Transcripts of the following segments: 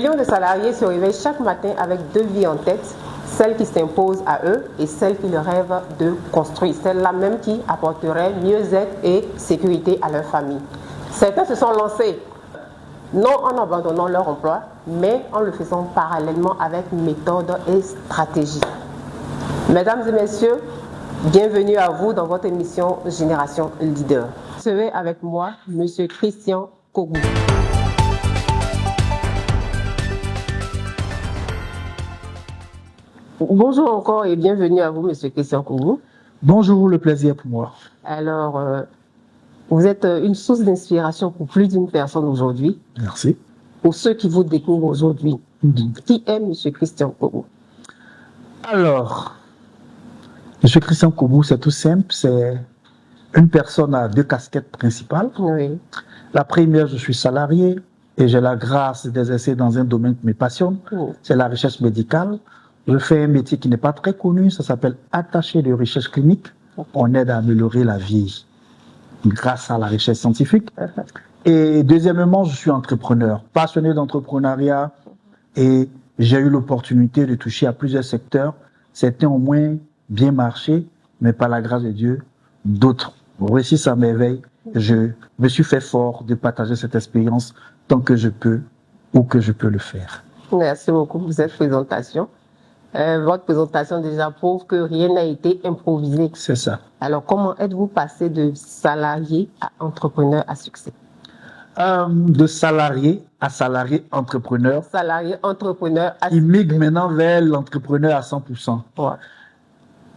millions de salariés se réveillent chaque matin avec deux vies en tête, celle qui s'impose à eux et celle qui le rêve de construire, celle-là même qui apporterait mieux-être et sécurité à leur famille. Certains se sont lancés, non en abandonnant leur emploi, mais en le faisant parallèlement avec méthode et stratégie. Mesdames et messieurs, bienvenue à vous dans votre émission Génération Leader. Recevez avec moi M. Christian Kogou. Bonjour encore et bienvenue à vous, M. Christian Kogou. Bonjour, le plaisir pour moi. Alors, vous êtes une source d'inspiration pour plus d'une personne aujourd'hui. Merci. Pour ceux qui vous découvrent aujourd'hui, qui est M. Christian Kogou? Alors, M. Christian Kogou, c'est tout simple, c'est une personne à deux casquettes principales. Oui. La première, je suis salarié et j'ai la grâce d'exercer dans un domaine qui me passionne, c'est la recherche médicale. Je fais un métier qui n'est pas très connu, ça s'appelle attaché de recherche clinique. On aide à améliorer la vie grâce à la recherche scientifique. Et deuxièmement, je suis entrepreneur, passionné d'entrepreneuriat et j'ai eu l'opportunité de toucher à plusieurs secteurs. Certains ont moins bien marché, mais par la grâce de Dieu, d'autres réussissent à merveille. Je me suis fait fort de partager cette expérience tant que je peux ou que je peux le faire. Merci beaucoup pour cette présentation. Votre présentation déjà prouve que rien n'a été improvisé. C'est ça. Alors, comment êtes-vous passé de salarié à entrepreneur à succès? De salarié à salarié entrepreneur. Salarié entrepreneur à succès. Il migre maintenant vers l'entrepreneur à 100%. Ouais.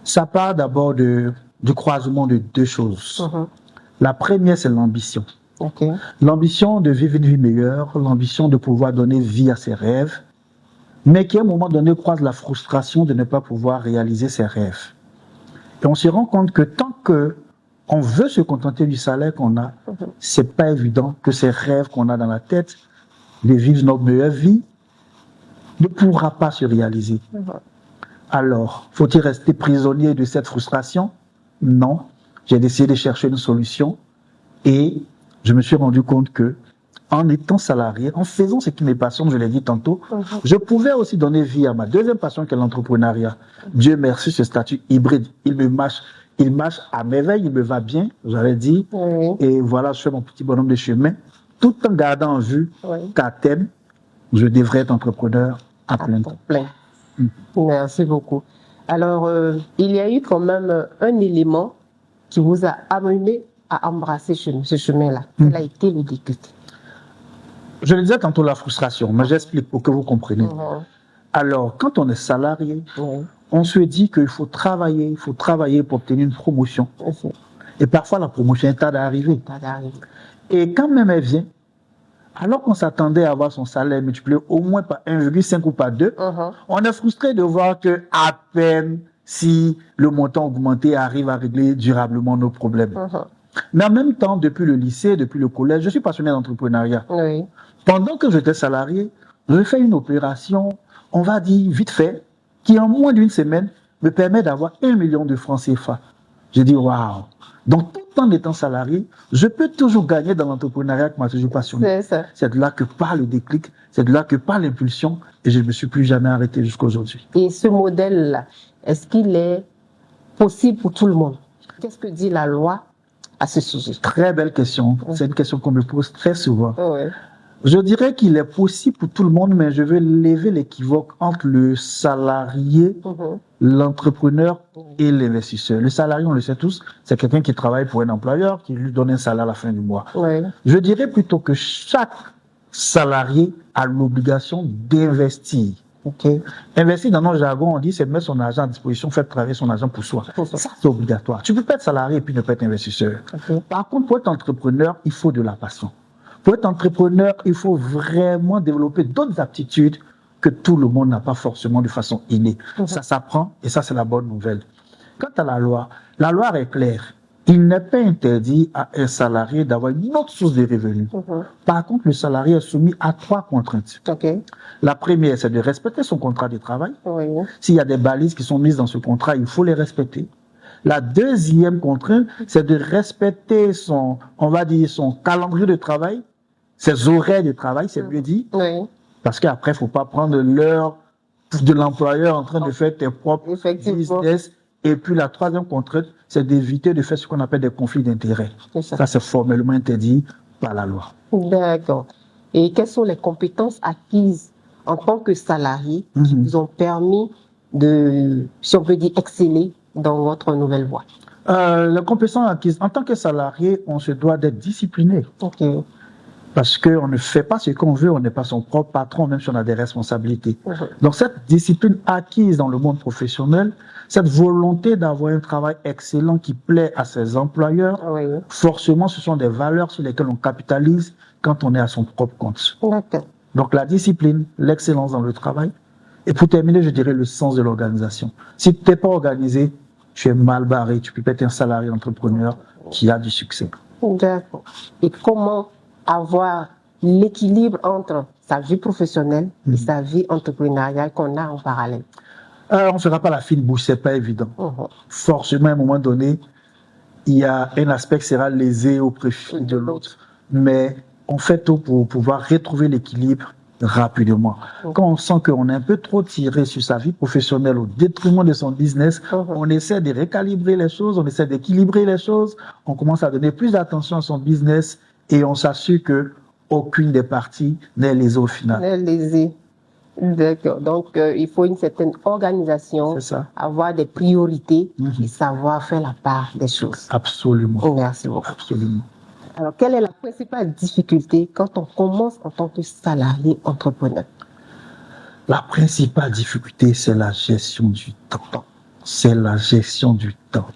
Ça part d'abord du croisement de deux choses. La première, c'est l'ambition. Okay. L'ambition de vivre une vie meilleure, l'ambition de pouvoir donner vie à ses rêves, mais qui à un moment donné croise la frustration de ne pas pouvoir réaliser ses rêves. Et on se rend compte que tant que on veut se contenter du salaire qu'on a, c'est pas évident que ces rêves qu'on a dans la tête, de vivre notre meilleure vie, ne pourra pas se réaliser. Alors, faut-il rester prisonnier de cette frustration? Non. J'ai décidé de chercher une solution et je me suis rendu compte que en étant salarié, en faisant ce qui me passionne, je l'ai dit tantôt, je pouvais aussi donner vie à ma deuxième passion qui est l'entrepreneuriat. Dieu merci, ce statut hybride, il marche à merveille, il me va bien, j'avais dit. Et voilà, je fais mon petit bonhomme de chemin, tout en gardant en vue qu'à terme, je devrais être entrepreneur à plein temps. Merci beaucoup. Alors, il y a eu quand même un élément qui vous a amené à embrasser ce chemin-là. Quel a été le déclic? Je le disais tantôt, la frustration, mais j'explique pour que vous compreniez. Alors, quand on est salarié, on se dit qu'il faut travailler pour obtenir une promotion. Et parfois, la promotion est tard à arriver. Et quand même elle vient, alors qu'on s'attendait à avoir son salaire multiplié au moins par 1,5 ou par 2, on est frustré de voir que à peine si le montant augmenté arrive à régler durablement nos problèmes. Mais en même temps, depuis le lycée, depuis le collège, je suis passionné d'entrepreneuriat. Pendant que j'étais salarié, je fais une opération, on va dire vite fait, qui en moins d'une semaine me permet d'avoir 1 million de francs CFA. J'ai dit waouh! Donc tout en étant salarié, je peux toujours gagner dans l'entrepreneuriat qui m'a toujours passionné. C'est de là que part le déclic, c'est de là que part l'impulsion, et je ne me suis plus jamais arrêté jusqu'à aujourd'hui. Et ce modèle-là, est-ce qu'il est possible pour tout le monde? Qu'est-ce que dit la loi à ce sujet? Très belle question. C'est une question qu'on me pose très souvent. Je dirais qu'il est possible pour tout le monde, mais je veux lever l'équivoque entre le salarié, l'entrepreneur et l'investisseur. Le salarié, on le sait tous, c'est quelqu'un qui travaille pour un employeur, qui lui donne un salaire à la fin du mois. Je dirais plutôt que chaque salarié a l'obligation d'investir. Investir dans notre jargon, on dit c'est mettre son argent à disposition, faire travailler son argent pour soi. Ça, c'est obligatoire. Tu peux pas être salarié et puis ne pas être investisseur. Par contre, pour être entrepreneur, il faut de la passion. Pour être entrepreneur, il faut vraiment développer d'autres aptitudes que tout le monde n'a pas forcément de façon innée. Ça s'apprend et ça, c'est la bonne nouvelle. Quant à la loi est claire. Il n'est pas interdit à un salarié d'avoir une autre source de revenus. Par contre, le salarié est soumis à 3 contraintes. La première, c'est de respecter son contrat de travail. S'il y a des balises qui sont mises dans ce contrat, il faut les respecter. La deuxième contrainte, c'est de respecter son calendrier de travail, ses horaires de travail, c'est mieux dit. Parce qu'après, il ne faut pas prendre l'heure de l'employeur en train de faire tes propres business. Et puis la troisième contrainte, c'est d'éviter de faire ce qu'on appelle des conflits d'intérêts. Ça, c'est formellement interdit par la loi. D'accord. Et quelles sont les compétences acquises en tant que salarié qui vous ont permis de, si on peut dire, exceller dans votre nouvelle voie? Les compétences acquises, en tant que salarié, on se doit d'être discipliné. Okay. Parce qu'on ne fait pas ce qu'on veut, on n'est pas son propre patron, même si on a des responsabilités. Donc cette discipline acquise dans le monde professionnel, cette volonté d'avoir un travail excellent qui plaît à ses employeurs, forcément ce sont des valeurs sur lesquelles on capitalise quand on est à son propre compte. Donc la discipline, l'excellence dans le travail, et pour terminer, je dirais le sens de l'organisation. Si tu n'es pas organisé, tu es mal barré, tu peux pas être un salarié entrepreneur qui a du succès. D'accord. Et comment avoir l'équilibre entre sa vie professionnelle et sa vie entrepreneuriale qu'on a en parallèle? On ne fera pas la fine bouche, c'est pas évident. Forcément, à un moment donné, il y a un aspect qui sera lésé au profit de l'autre. Mais on fait tout pour pouvoir retrouver l'équilibre rapidement. Quand on sent qu'on est un peu trop tiré sur sa vie professionnelle au détriment de son business, on essaie de récalibrer les choses, on essaie d'équilibrer les choses, on commence à donner plus d'attention à son business et on s'assure que aucune des parties n'est lésée au final. N'est lésée. D'accord. Donc, il faut une certaine organisation, avoir des priorités et savoir faire la part des choses. Absolument. Merci beaucoup. Absolument. Alors, quelle est la principale difficulté quand on commence en tant que salarié entrepreneur? La principale difficulté, c'est la gestion du temps. C'est la gestion du temps.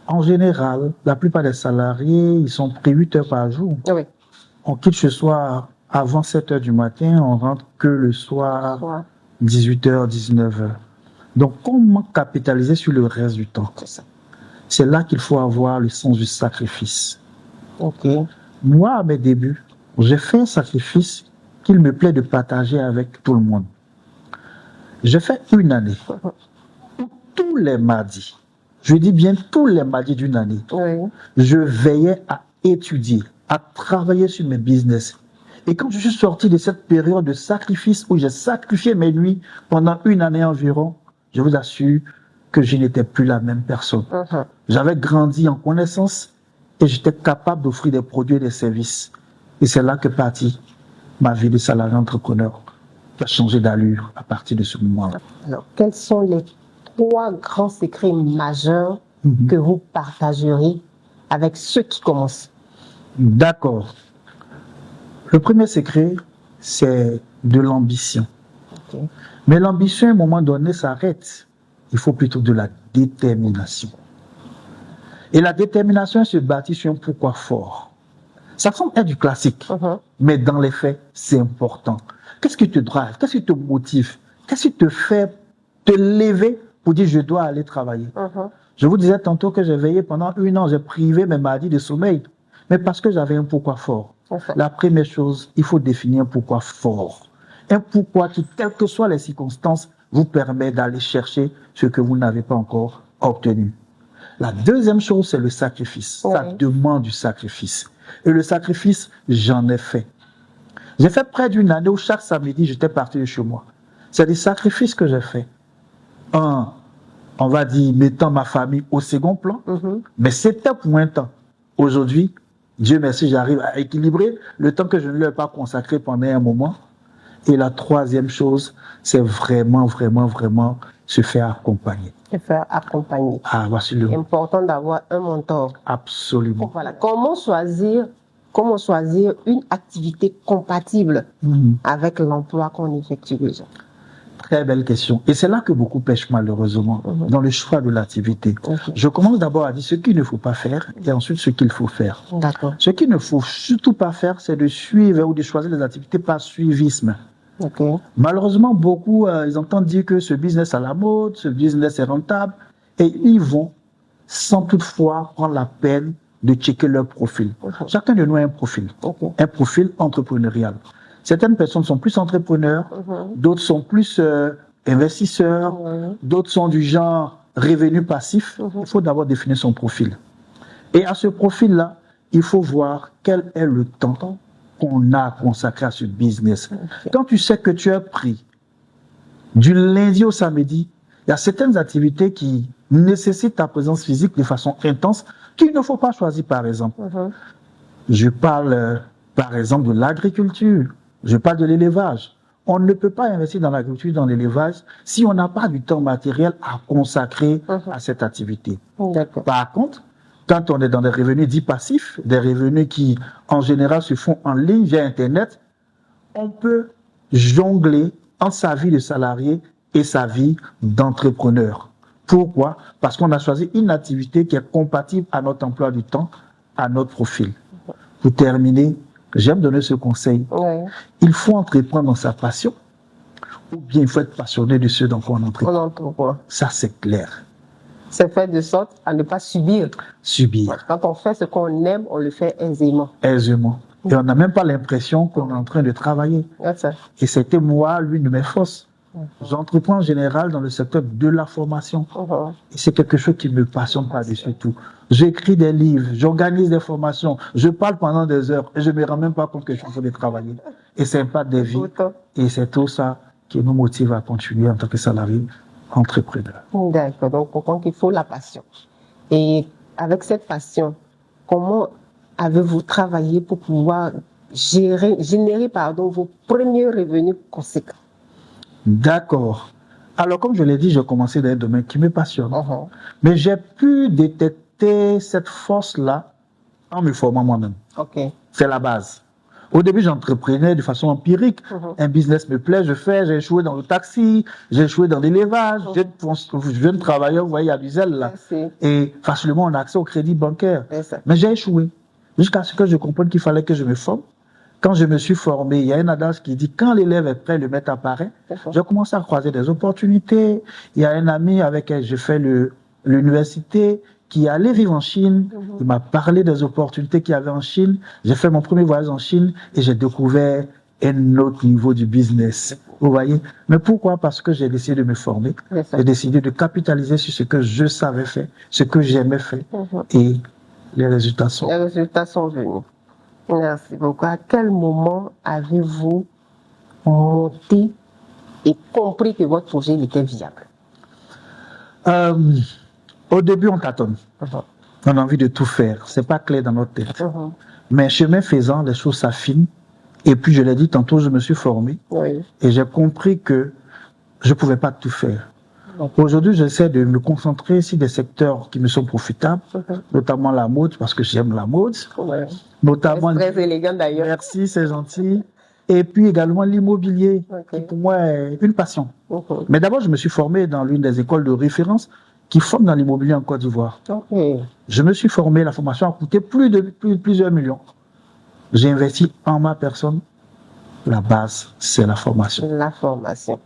En général, la plupart des salariés, ils sont pris 8 heures par jour. Oui. On quitte ce soir avant 7 heures du matin, on rentre que le soir, 18 heures, 19 heures. Donc, comment capitaliser sur le reste du temps? C'est là qu'il faut avoir le sens du sacrifice. Moi, à mes débuts, j'ai fait un sacrifice qu'il me plaît de partager avec tout le monde. J'ai fait une année, tous les mardis, je dis bien tous les mardis d'une année, je veillais à étudier, à travailler sur mes business. Et quand je suis sorti de cette période de sacrifice où j'ai sacrifié mes nuits pendant une année environ, je vous assure que je n'étais plus la même personne. J'avais grandi en connaissance et j'étais capable d'offrir des produits et des services. Et c'est là que partit ma vie de salarié entrepreneur, qui a changé d'allure à partir de ce moment-là. Alors, quels sont les 3 grands secrets majeurs que vous partagerez avec ceux qui commencent? D'accord. Le premier secret, c'est de l'ambition. Mais l'ambition, à un moment donné, s'arrête. Il faut plutôt de la détermination. Et la détermination se bâtit sur un pourquoi fort. Ça semble être du classique, mais dans les faits, c'est important. Qu'est-ce qui te drive? Qu'est-ce qui te motive? Qu'est-ce qui te fait te lever pour dire je dois aller travailler? Je vous disais tantôt que j'ai veillé pendant 1 an, j'ai privé mes mardis de sommeil, mais parce que j'avais un pourquoi fort. La première chose, il faut définir un pourquoi fort. Un pourquoi qui, quelles que soient les circonstances, vous permet d'aller chercher ce que vous n'avez pas encore obtenu. La deuxième chose, c'est le sacrifice. Ça demande du sacrifice. Et le sacrifice, j'en ai fait. J'ai fait près d'1 année où chaque samedi, j'étais parti de chez moi. C'est des sacrifices que j'ai faits. Un, on va dire, mettant ma famille au second plan, mais c'était pour un temps. Aujourd'hui, Dieu merci, j'arrive à équilibrer le temps que je ne leur ai pas consacré pendant un moment. Et la troisième chose, c'est vraiment se faire accompagner. Se faire accompagner. Ah, voici le mot. Important d'avoir un mentor. Absolument. Voilà. Comment choisir une activité compatible avec l'emploi qu'on effectue déjà? Très belle question. Et c'est là que beaucoup pêchent malheureusement, dans le choix de l'activité. Je commence d'abord à dire ce qu'il ne faut pas faire et ensuite ce qu'il faut faire. Ce qu'il ne faut surtout pas faire, c'est de suivre ou de choisir les activités par suivisme. Malheureusement, beaucoup, ils entendent dire que ce business est à la mode, ce business est rentable, et ils vont sans toutefois prendre la peine de checker leur profil. Chacun de nous a un profil entrepreneurial. Certaines personnes sont plus entrepreneurs, d'autres sont plus investisseurs, d'autres sont du genre revenu passif. Il faut d'abord définir son profil. Et à ce profil-là, il faut voir quel est le temps qu'on a consacré à ce business. Okay. Quand tu sais que tu as pris du lundi au samedi, il y a certaines activités qui nécessitent ta présence physique de façon intense qu'il ne faut pas choisir, par exemple. Je parle, par exemple, de l'agriculture. Je parle de l'élevage. On ne peut pas investir dans l'agriculture, dans l'élevage, si on n'a pas du temps matériel à consacrer à cette activité. Par contre, quand on est dans des revenus dits passifs, des revenus qui, en général, se font en ligne via Internet, on peut jongler entre sa vie de salarié et sa vie d'entrepreneur. Pourquoi? Parce qu'on a choisi une activité qui est compatible à notre emploi du temps, à notre profil. Pour terminer, j'aime donner ce conseil. Il faut entreprendre dans sa passion, ou bien il faut être passionné de ce dans quoi on entreprend. Ça, c'est clair. C'est fait de sorte à ne pas subir. Subir. Quand on fait ce qu'on aime, on le fait aisément. Aisément. Et on n'a même pas l'impression qu'on est en train de travailler. Et c'était moi, l'une de mes forces. J'entreprends en général dans le secteur de la formation. Et c'est quelque chose qui me passionne par-dessus tout. J'écris des livres, j'organise des formations, je parle pendant des heures et je ne me rends même pas compte que je suis en train de travailler. Et c'est pas des vies. Et c'est tout ça qui nous motive à continuer en tant que salarié entrepreneur. D'accord. Donc, on comprend qu'il faut la passion. Et avec cette passion, comment avez-vous travaillé pour pouvoir générer vos premiers revenus conséquents? D'accord. Alors, comme je l'ai dit, j'ai commencé dans un domaine qui me passionne. Mais j'ai pu détecter cette force-là en me formant moi-même. C'est la base. Au début, j'entreprenais de façon empirique. Un business me plaît, je fais. J'ai échoué dans le taxi, j'ai échoué dans l'élevage. Je viens de travailler, vous voyez, à Bizel, là. Et facilement, on a accès au crédit bancaire. Mais j'ai échoué. Jusqu'à ce que je comprenne qu'il fallait que je me forme. Quand je me suis formé, il y a un adage qui dit quand l'élève est prêt, le maître apparaît. J'ai commencé à croiser des opportunités. Il y a un ami avec qui j'ai fait l'université qui allait vivre en Chine. Il m'a parlé des opportunités qu'il y avait en Chine. J'ai fait mon premier voyage en Chine et j'ai découvert un autre niveau du business. Vous voyez? Mais pourquoi? Parce que j'ai décidé de me former. J'ai décidé de capitaliser sur ce que je savais faire, ce que j'aimais faire. Et les résultats sont venus. Merci beaucoup. À quel moment avez-vous monté et compris que votre projet était viable? Au début, on tâtonne. On a envie de tout faire. C'est pas clair dans notre tête. Mais chemin faisant, les choses s'affinent. Et puis, je l'ai dit tantôt, je me suis formé. Et j'ai compris que je pouvais pas tout faire. Aujourd'hui, j'essaie de me concentrer sur des secteurs qui me sont profitables, notamment la mode, parce que j'aime la mode. Notamment, c'est très élégant d'ailleurs. Merci, c'est gentil. Et puis également l'immobilier, qui pour moi est une passion. Mais d'abord, je me suis formé dans l'une des écoles de référence qui forment dans l'immobilier en Côte d'Ivoire. Je me suis formé, la formation a coûté plusieurs millions. J'ai investi en ma personne. La base, c'est la formation. La formation.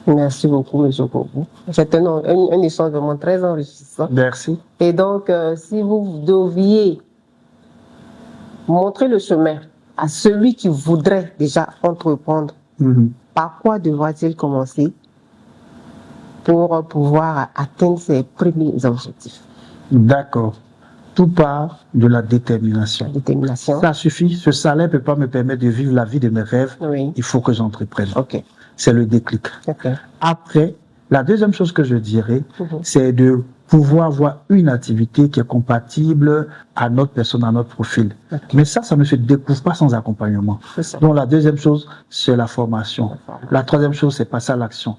Merci beaucoup, M. Kogu. C'est un échange vraiment très enrichissant. Merci. Et donc, si vous deviez montrer le chemin à celui qui voudrait déjà entreprendre, par quoi devra-t-il commencer pour pouvoir atteindre ses premiers objectifs? D'accord. Tout part de la détermination. Ça suffit. Ce salaire ne peut pas me permettre de vivre la vie de mes rêves. Il faut que j'entreprenne. C'est le déclic. Après, la deuxième chose que je dirais, c'est de pouvoir avoir une activité qui est compatible à notre personne, à notre profil. Mais ça ne se découvre pas sans accompagnement. Donc la deuxième chose, c'est la formation. La troisième chose, c'est passer à l'action.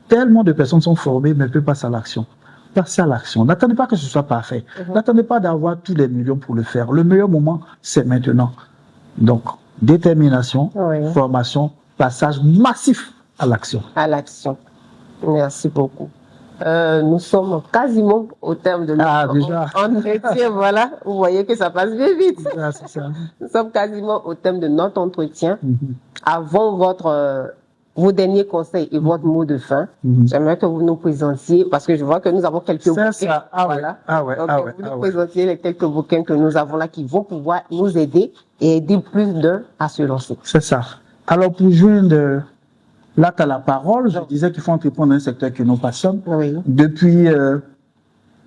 Tellement de personnes sont formées, mais ne peuvent pas passer à l'action. Passer à l'action. N'attendez pas que ce soit parfait. N'attendez pas d'avoir tous les millions pour le faire. Le meilleur moment, c'est maintenant. Donc, détermination, formation, passage massif à l'action. À l'action. Merci beaucoup. Nous sommes quasiment au terme de notre entretien. Voilà, vous voyez que ça passe bien vite. C'est ça. Nous sommes quasiment au terme de notre entretien. Avant vos derniers conseils et votre mot de fin, j'aimerais que vous nous présentiez, parce que je vois que nous avons quelques bouquins. Vous nous présentiez les quelques bouquins que nous avons là qui vont pouvoir nous aider et aider plus d'un à se lancer. C'est ça. Alors, pour joindre l'acte à la parole, je disais qu'il faut entreprendre dans un secteur qui nous passionne. Depuis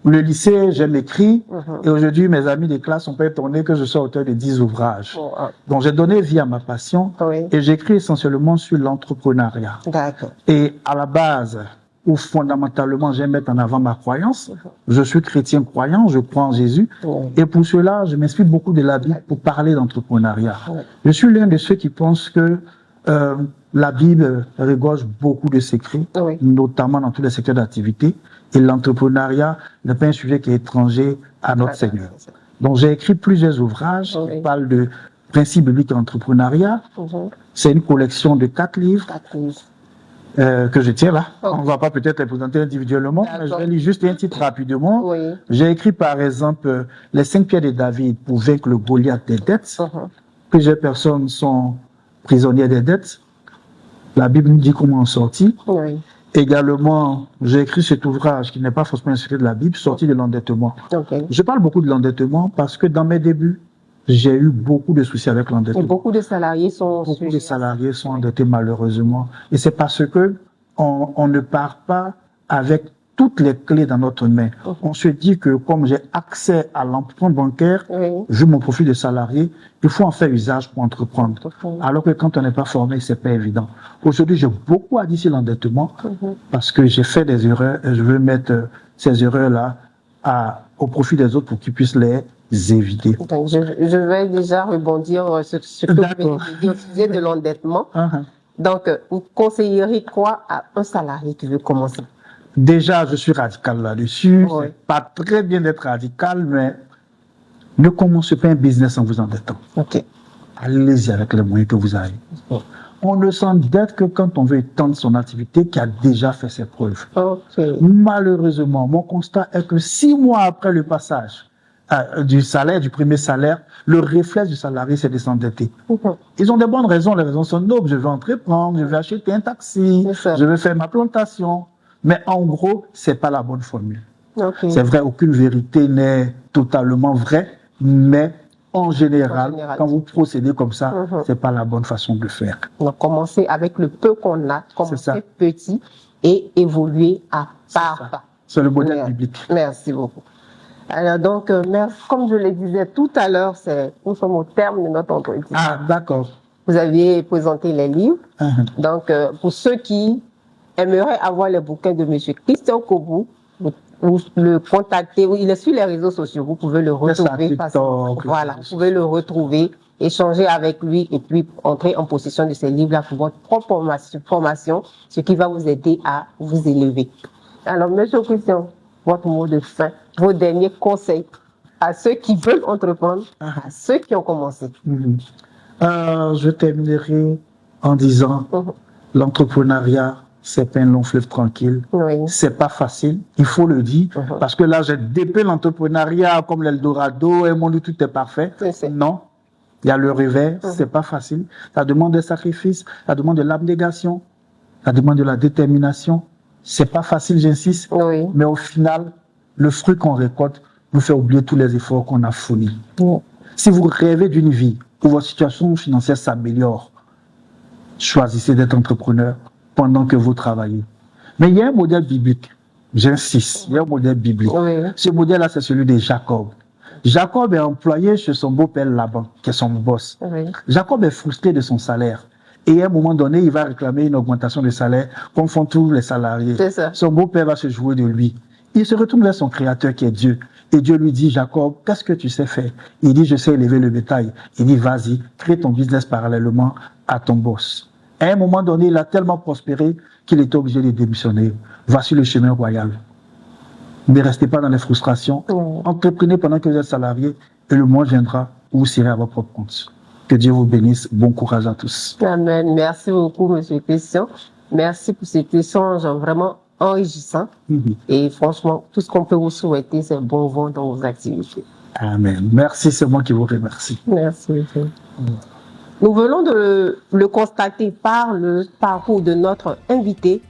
Le lycée, j'aime écrire. Et aujourd'hui, mes amis de classe sont pas étonnés que je sois auteur de 10 ouvrages. Donc, j'ai donné vie à ma passion. Et j'écris essentiellement sur l'entrepreneuriat. D'accord. Et à la base, où fondamentalement, j'aime mettre en avant ma croyance. Je suis chrétien croyant, je crois en Jésus. Et pour cela, je m'inspire beaucoup de la Bible pour parler d'entrepreneuriat. Je suis l'un de ceux qui pensent que la Bible regorge beaucoup de secrets, notamment dans tous les secteurs d'activité. Et l'entrepreneuriat n'est pas un sujet qui est étranger à notre Seigneur. Donc, j'ai écrit plusieurs ouvrages qui parlent de principes bibliques d'entrepreneuriat. C'est une collection de 4 livres. Que je tiens là. On ne va pas peut-être les présenter individuellement, mais je vais lire juste un titre rapidement. J'ai écrit par exemple les 5 pierres de David pour vaincre le Goliath des dettes. Plusieurs personnes sont prisonnières des dettes. La Bible nous dit comment en sortir. Également, j'ai écrit cet ouvrage qui n'est pas forcément inspiré de la Bible, Sortie de l'endettement. Je parle beaucoup de l'endettement parce que dans mes débuts, j'ai eu beaucoup de soucis avec l'endettement. Et beaucoup de salariés sont endettés malheureusement. Et c'est parce que on ne part pas avec toutes les clés dans notre main. On se dit que comme j'ai accès à l'emprunt bancaire, vu mon profil de salarié, il faut en faire usage pour entreprendre. Alors que quand on n'est pas formé, c'est pas évident. Aujourd'hui, j'ai beaucoup à dire sur l'endettement parce que j'ai fait des erreurs et je veux mettre ces erreurs-là au profit des autres pour qu'ils puissent les éviter. Donc, je vais déjà rebondir sur ce que vous avez dit au sujet de l'endettement. Donc, vous conseilleriez quoi à un salarié qui veut commencer? Déjà, je suis radical là-dessus. C'est pas très bien d'être radical, mais ne commencez pas un business en vous endettant. Allez-y avec les moyens que vous avez. On ne s'endette que quand on veut étendre son activité qui a déjà fait ses preuves. Malheureusement, mon constat est que 6 mois après le passage du premier salaire, le réflexe du salarié, c'est de s'endetter. Ils ont des bonnes raisons, les raisons sont nobles. Je vais entreprendre, je vais acheter un taxi, je vais faire ma plantation. Mais en gros, c'est pas la bonne formule. C'est vrai, aucune vérité n'est totalement vraie, mais en général, quand vous procédez comme ça, c'est pas la bonne façon de le faire. Donc, commencer avec le peu qu'on a, commencer petit et évoluer à pas. C'est le modèle biblique. Merci beaucoup. Alors donc, comme je le disais tout à l'heure, nous sommes au terme de notre entretien. Ah, d'accord. Vous aviez présenté les livres. Donc, pour ceux qui aimeraient avoir les bouquins de M. Christian Kobou, vous le contactez. Il est sur les réseaux sociaux. Vous pouvez le retrouver. Voilà, vous pouvez le retrouver, échanger avec lui et puis entrer en possession de ces livres-là pour votre propre formation, ce qui va vous aider à vous élever. Alors, M. Christian, votre mot de fin, vos derniers conseils à ceux qui veulent entreprendre, à ceux qui ont commencé. Je terminerai en disant l'entrepreneuriat, c'est pas un long fleuve tranquille. C'est pas facile, il faut le dire, parce que là, j'ai dépeint l'entrepreneuriat comme l'Eldorado, et mon dit tout est parfait. Non, il y a le revers, c'est pas facile. Ça demande des sacrifices, ça demande de l'abnégation, ça demande de la détermination. C'est pas facile, j'insiste, mais au final, le fruit qu'on récolte nous fait oublier tous les efforts qu'on a fournis. Si vous rêvez d'une vie où votre situation financière s'améliore, choisissez d'être entrepreneur pendant que vous travaillez. Mais il y a un modèle biblique, j'insiste, il y a un modèle biblique. Ce modèle-là, c'est celui de Jacob. Jacob est employé chez son beau-père Laban, qui est son boss. Jacob est frustré de son salaire. Et à un moment donné, il va réclamer une augmentation de salaire, comme font tous les salariés. Son beau-père va se jouer de lui. Il se retourne vers son créateur qui est Dieu. Et Dieu lui dit, Jacob, qu'est-ce que tu sais faire? Il dit, je sais élever le bétail. Il dit, vas-y, crée ton business parallèlement à ton boss. À un moment donné, il a tellement prospéré qu'il était obligé de démissionner. Voici le chemin royal. Ne restez pas dans les frustrations. Entreprenez pendant que vous êtes salarié et le mois viendra où vous serez à votre propre compte. Que Dieu vous bénisse. Bon courage à tous. Amen. Merci beaucoup, M. Christian. Merci pour cet échange vraiment enrichissant. Et franchement, tout ce qu'on peut vous souhaiter, c'est bon vent dans vos activités. Amen. Merci, c'est moi qui vous remercie. Merci. Nous venons de le constater par le parcours de notre invité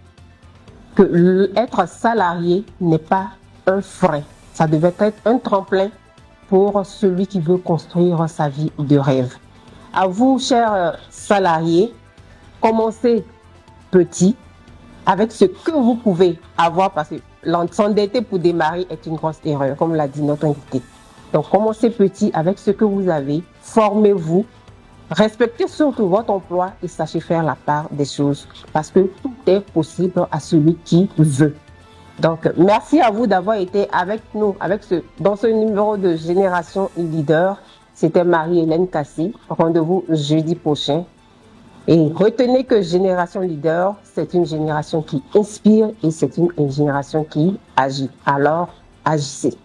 que être salarié n'est pas un frein. Ça devait être un tremplin pour celui qui veut construire sa vie de rêve. À vous, chers salariés, commencez petit avec ce que vous pouvez avoir parce que s'endetter pour démarrer est une grosse erreur, comme l'a dit notre invité. Donc, commencez petit avec ce que vous avez, formez-vous, respectez surtout votre emploi et sachez faire la part des choses parce que tout est possible à celui qui veut. Donc, merci à vous d'avoir été avec nous dans ce numéro de Génération Leader. C'était Marie-Hélène Kassi. Rendez-vous jeudi prochain. Et retenez que Génération Leader, c'est une génération qui inspire et c'est une génération qui agit. Alors, agissez.